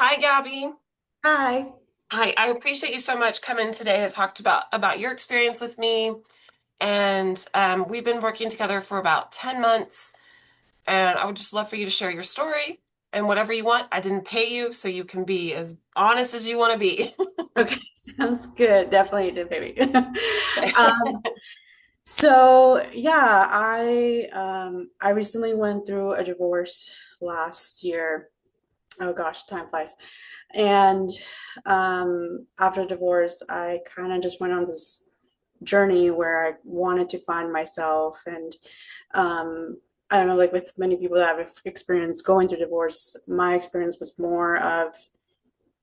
Hi, Gabby. Hi. Hi, I appreciate you so much coming today to talk about your experience with me. And we've been working together for about 10 months, and I would just love for you to share your story and whatever you want. I didn't pay you, so you can be as honest as you want to be. Okay, sounds good. Definitely did, baby. Um, so yeah, I recently went through a divorce last year. Oh gosh, time flies. And after divorce, I kind of just went on this journey where I wanted to find myself and I don't know, like with many people that have experienced going through divorce, my experience was more of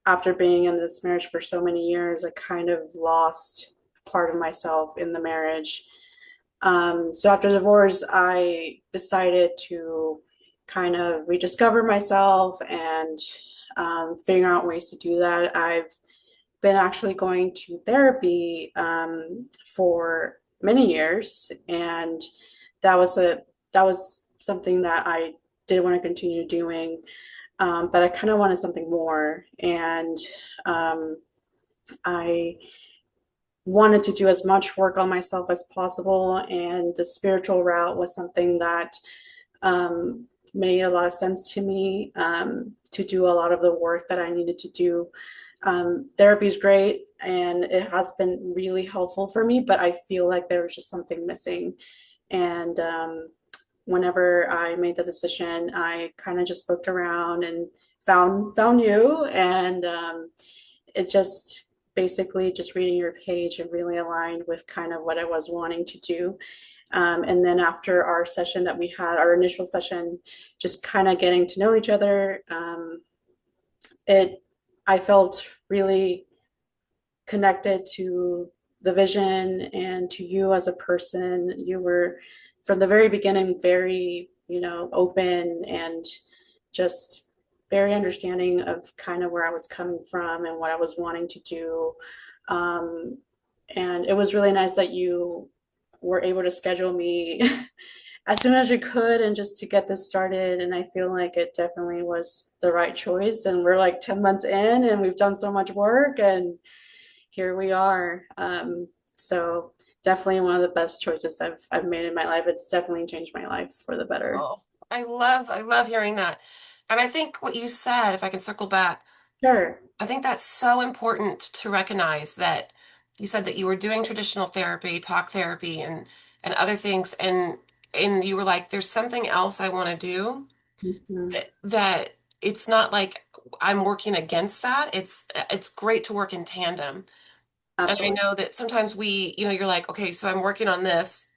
after being in this marriage for so many years, I kind of lost part of myself in the marriage. So after divorce, I decided to kind of rediscover myself and figure out ways to do that. I've been actually going to therapy for many years, and that was something that I did want to continue doing, but I kind of wanted something more, and um, I wanted to do as much work on myself as possible, and the spiritual route was something that made a lot of sense to me to do a lot of the work that I needed to do. Therapy is great and it has been really helpful for me, but I feel like there was just something missing. And whenever I made the decision, I kind of just looked around and found you, and it just basically just reading your page and really aligned with kind of what I was wanting to do. And then after our session that we had, our initial session, just kind of getting to know each other, it I felt really connected to the vision and to you as a person. You were from the very beginning very, open and just very understanding of kind of where I was coming from and what I was wanting to do. Um, and it was really nice that you were able to schedule me as soon as you could and just to get this started. And I feel like it definitely was the right choice. And we're like 10 months in and we've done so much work and here we are. So definitely one of the best choices I've made in my life. It's definitely changed my life for the better. Oh, I love hearing that. And I think what you said, if I can circle back, Sure. I think that's so important to recognize that you said that you were doing traditional therapy, talk therapy, and other things, and you were like, there's something else I want to do Mhm. that it's not like I'm working against that. It's great to work in tandem. And I Absolutely. know that sometimes you're like, okay, so I'm working on this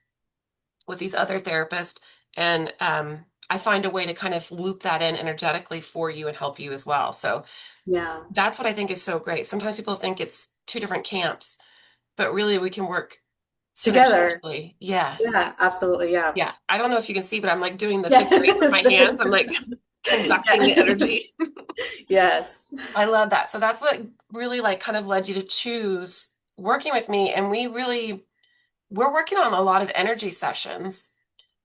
with these other therapists, and I find a way to kind of loop that in energetically for you and help you as well. So Yeah. that's what I think is so great. Sometimes people think it's two different camps, but really we can work Together. synergistically. Yes. Yeah, absolutely. Yeah. Yeah. I don't know if you can see, but I'm like doing the Yeah. figure eights with my hands. I'm like conducting the Yeah. energy. Yes. I love that. So that's what really like kind of led you to choose working with me. And we're working on a lot of energy sessions.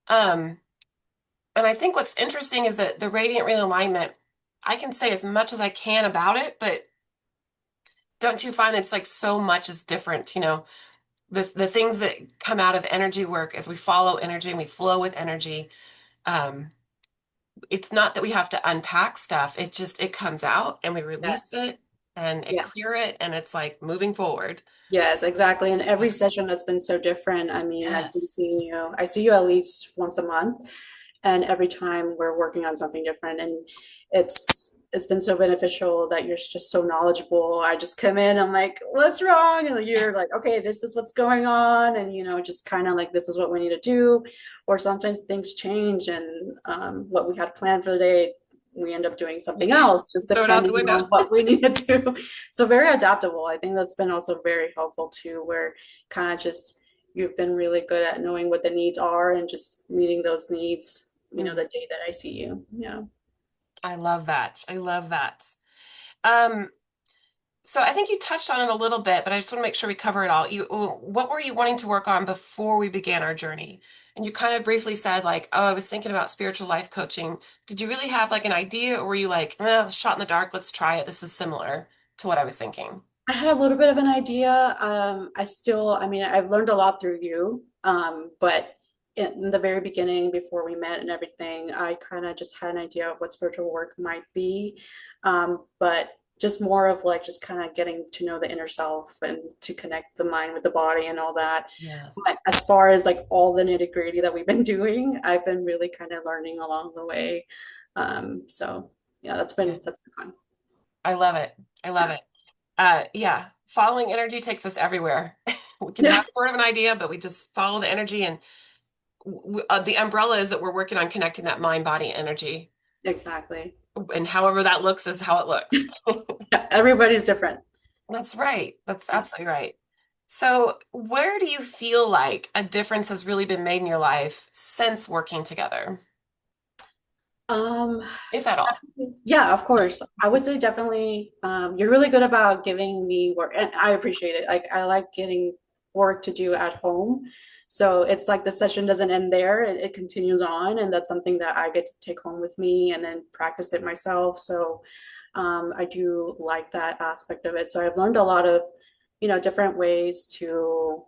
Um, and I think what's interesting is that the radiant realignment, I can say as much as I can about it, but don't you find it's like so much is different, the things that come out of energy work as we follow energy and we flow with energy. um it's not that we have to unpack stuff, it comes out and we release Yes. it and it clear Yes. it and it's like moving forward. Yes, exactly. And every session has been so different. I mean, I've been Yes. seeing you, I see you at least once a month, and every time we're working on something different. And it's been so beneficial that you're just so knowledgeable. I just come in, I'm like, what's wrong? And Yeah. you're like, okay, this is what's going on. And, just kind of like, this is what we need to do. Or sometimes things change and what we had planned for the day, we end up doing something else, just Throw it out the depending window. on what we need to do. So very adaptable. I think that's been also very helpful too, where kind of just you've been really good at knowing what the needs are and just meeting those needs, the Mm, day that I see you. Yeah. I love that. I love that. um So I think you touched on it a little bit, but I just want to make sure we cover it all. What were you wanting to work on before we began our journey? And you kind of briefly said like, oh, I was thinking about spiritual life coaching. Did you really have like an idea, or were you like, shot in the dark, let's try it. This is similar to what I was thinking. I had a little bit of an idea. I mean, I've learned a lot through you. But in the very beginning, before we met and everything, I kind of just had an idea of what spiritual work might be. But just more of like just kind of getting to know the inner self and to connect the mind with the body and all that. Yes. But as far as like all the nitty-gritty that we've been doing, I've been really kind of learning along the way. So yeah, Yeah. that's been fun. I love it. I love Yeah. it. Yeah, following energy takes us everywhere. We can Yeah, have sort of an idea, but we just follow the energy, and the umbrella is that we're working on connecting that mind body energy. exactly. And however that looks is how it looks. Yeah, everybody's different. That's right. That's Yeah. absolutely right. So, where do you feel like a difference has really been made in your life since working together, Um, if at all? yeah, of course. I would say definitely, you're really good about giving me work, and I appreciate it. Like I like getting work to do at home. So it's like the session doesn't end there, it continues on, and that's something that I get to take home with me and then practice it myself. So I do like that aspect of it. So I've learned a lot of, different ways to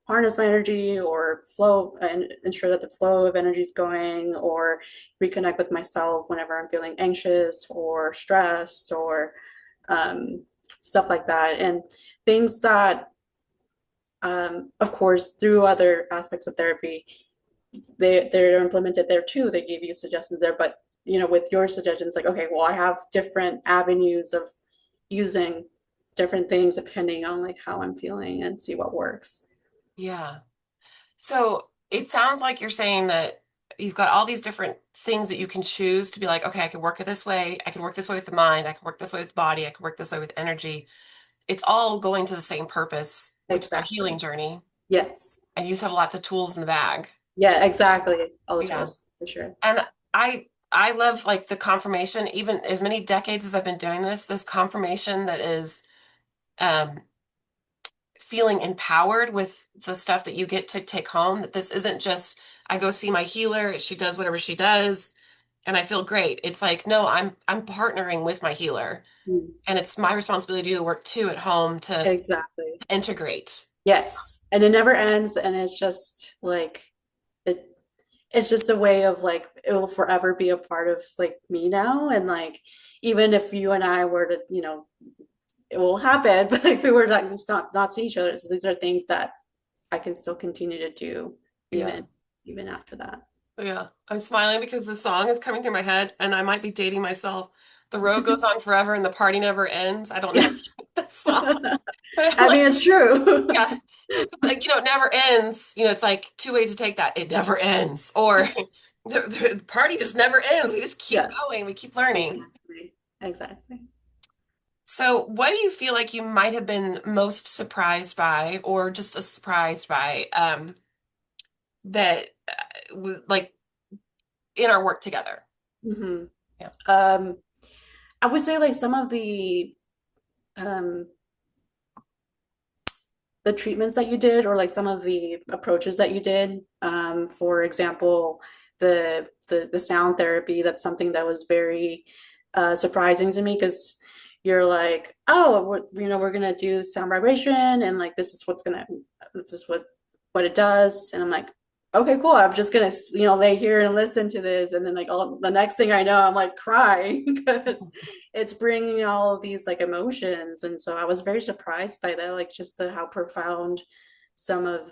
harness my energy or flow and ensure that the flow of energy is going, or reconnect with myself whenever I'm feeling anxious or stressed or um, stuff like that. And things that, of course, through other aspects of therapy, they're implemented there too. They give you suggestions there, but with your suggestions, like, okay, well, I have different avenues of using different things depending on like how I'm feeling and see what works. Yeah. So, it sounds like you're saying that you've got all these different things that you can choose to be like, okay, I can work it this way. I can work this way with the mind. I can work this way with the body. I can work this way with energy. It's all going to the same purpose, which is our healing Exactly. journey. Yes. And you just have lots of tools in the bag. Yeah, exactly. All the Yeah. tools for sure. And I love like the confirmation, even as many decades as I've been doing this confirmation that is um feeling empowered with the stuff that you get to take home, that this isn't just I go see my healer, she does whatever she does, and I feel great. It's like, no, I'm partnering with my healer, Mm, and it's my responsibility to do the work too at home to exactly. integrate. Yes. And it never ends. And it's just like it it's just a way of like it will forever be a part of like me now. And like even if you and I were to, it will happen, but if we were to like stop not see each other, so these are things that I can still continue to do Yeah. even after that. Yeah, I'm smiling because the song is coming through my head, and I might be dating myself. The road goes on forever and the party never ends. I don't know Yeah. if you know that song. But I'm I like, mean, it's true. yeah, like, it never ends. It's like two ways to take that. It never ends. Or the party just never ends. We just keep Yeah, going. We keep learning. exactly. Exactly. So, what do you feel like you might have been most surprised by, or just as surprised by, that was like in our work together? Hmm. Yeah. Um, I would say like some of um the treatments that you did or like some of the approaches that you did. For example, the sound therapy, that's something that was very surprising to me because you're like, oh, we're gonna do sound vibration and like this is what it does. And I'm like, okay, cool. I'm just gonna, lay here and listen to this. And then like all the next thing I know, I'm like crying because it's bringing all of these like emotions. And so I was very surprised by that, like just how profound some of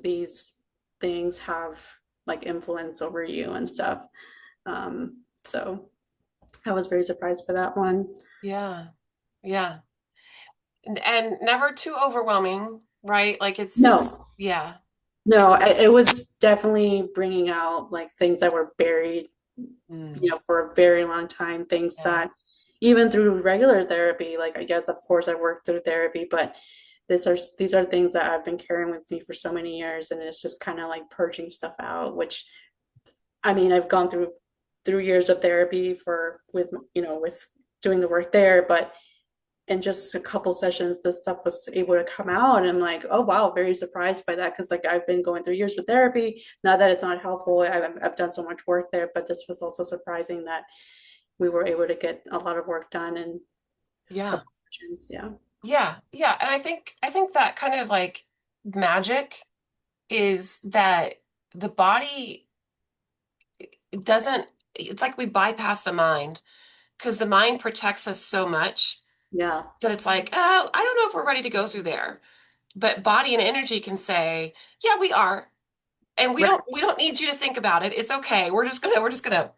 these things have like influence over you and stuff. So I was very surprised by that one. Yeah. Yeah. And never too overwhelming, right? Like No, yeah. no, it was definitely bringing out like things that were buried, Mm, for a very long time, things yeah. that even through regular therapy, like I guess of course I worked through therapy, but these are things that I've been carrying with me for so many years, and it's just kind of like purging stuff out, which I mean, I've gone through years of therapy with doing the work there, but in just a couple sessions, this stuff was able to come out. And I'm like, oh wow, very surprised by that because like I've been going through years with therapy. Not that it's not helpful. I've done so much work there, but this was also surprising that we were able to get a lot of work done in a Yeah. couple sessions. Yeah. Yeah. Yeah. And I think that kind of like magic is that the body doesn't, it's like we bypass the mind because the mind protects us so much Yeah. that it's like, oh, I don't know if we're ready to go through there. But body and energy can say, yeah, we are. And we Right. don't need you to think about it. It's okay. We're just gonna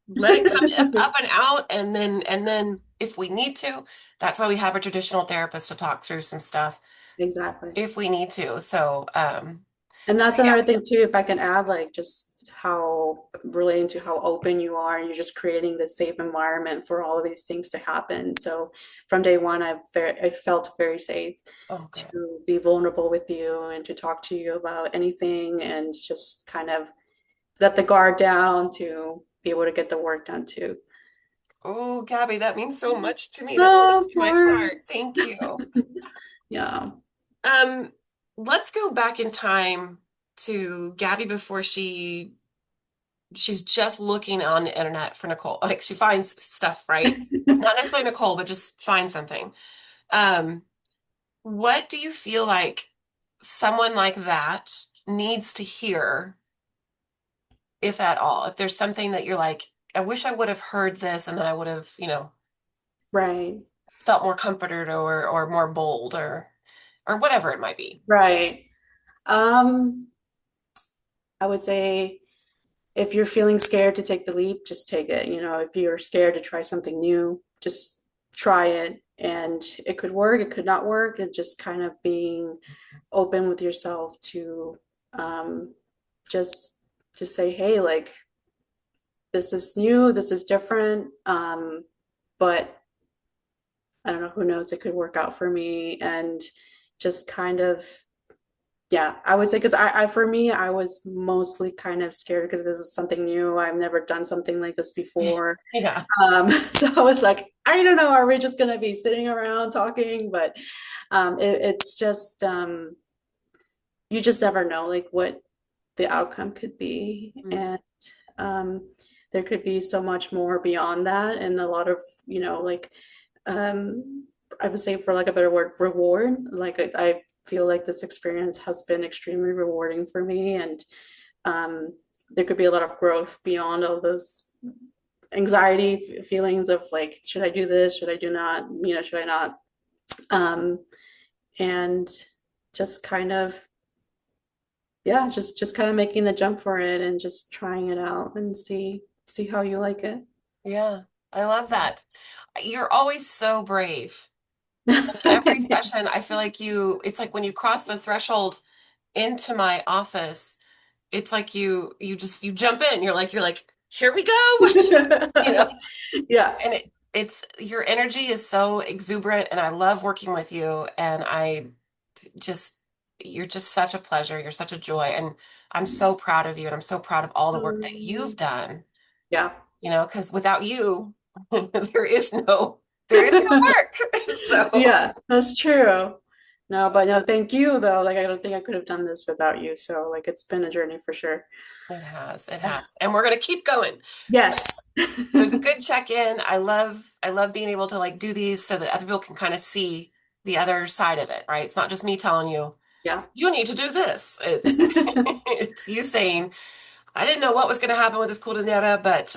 let it come up and out and then if we need to, that's why we have a traditional therapist to talk through some stuff Exactly. if we need to. So And so that's yeah. another thing too, if I can add like just how relating to how open you are, you're just creating this safe environment for all of these things to happen. So from day one, I felt very safe Oh, good. to be vulnerable with you and to talk to you about anything and just kind of let the guard down to be able to get the work done too. Oh, Gabby, that means so much to me. That Oh, means of to my heart. course. Thank you. Yeah. Um, let's go back in time to Gabby before she's just looking on the internet for Nicole. Like she finds stuff, right? Not necessarily Nicole, but just find something. Um, what do you feel like someone like that needs to hear, if at all? If there's something that you're like, I wish I would have heard this and then I would have, Right. felt more comforted or more bold or whatever it might be. Right. Um, I would say if you're feeling scared to take the leap, just take it. You know, if you're scared to try something new, just try it. And it could work, it could not work. And just kind of being open with yourself to um, just just say, hey, like this is new, this is different. But I don't know, who knows, it could work out for me. And just kind of yeah, I would say because for me, I was mostly kind of scared because this was something new. I've never done something like this before. Yeah. So I was like, I don't know, are we just gonna be sitting around talking? But it's just you just never know like what the outcome could be, Mm. and um, there could be so much more beyond that, and a lot of like um, I would say for like a better word, reward. Like I feel like this experience has been extremely rewarding for me, and um, there could be a lot of growth beyond all those anxiety feelings of like, should I do this? Should I do not? Should I not? Um, and just kind of, yeah, just kind of making the jump for it and just trying it out and see how you like it. Yeah. I love that. You're always so brave. Like every session, I feel like it's like when you cross the threshold into my office, it's like you jump in. You're like, here we go. You know, Yeah. and it's your energy is so exuberant and I love working with you and just you're just such a pleasure. You're such a joy and I'm so proud of you and I'm so proud of all the work that you've done, Yeah. because without you, there is no work. So Yeah, that's true. No, but no, thank you though. Like I don't think I could have done this without you. So like it's been a journey for sure. it has. And we're gonna keep going. Yes. It was a good check-in. I love being able to like do these so that other people can kind of see the other side of it, right? It's not just me telling you, Yeah. you need to do this. It's it's you saying, I didn't know what was gonna happen with this coordinata, but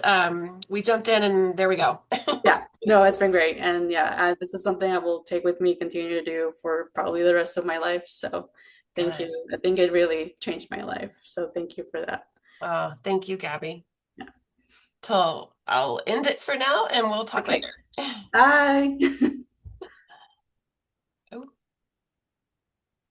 we jumped in and there we go. Yeah. No, it's been great. And yeah, this is something I will take with me, continue to do for probably the rest of my life. So thank Good. you. I think it really changed my life. So thank you for that. Thank you, Gabby. Yeah. So I'll end it for now and we'll talk Okay. later. Bye.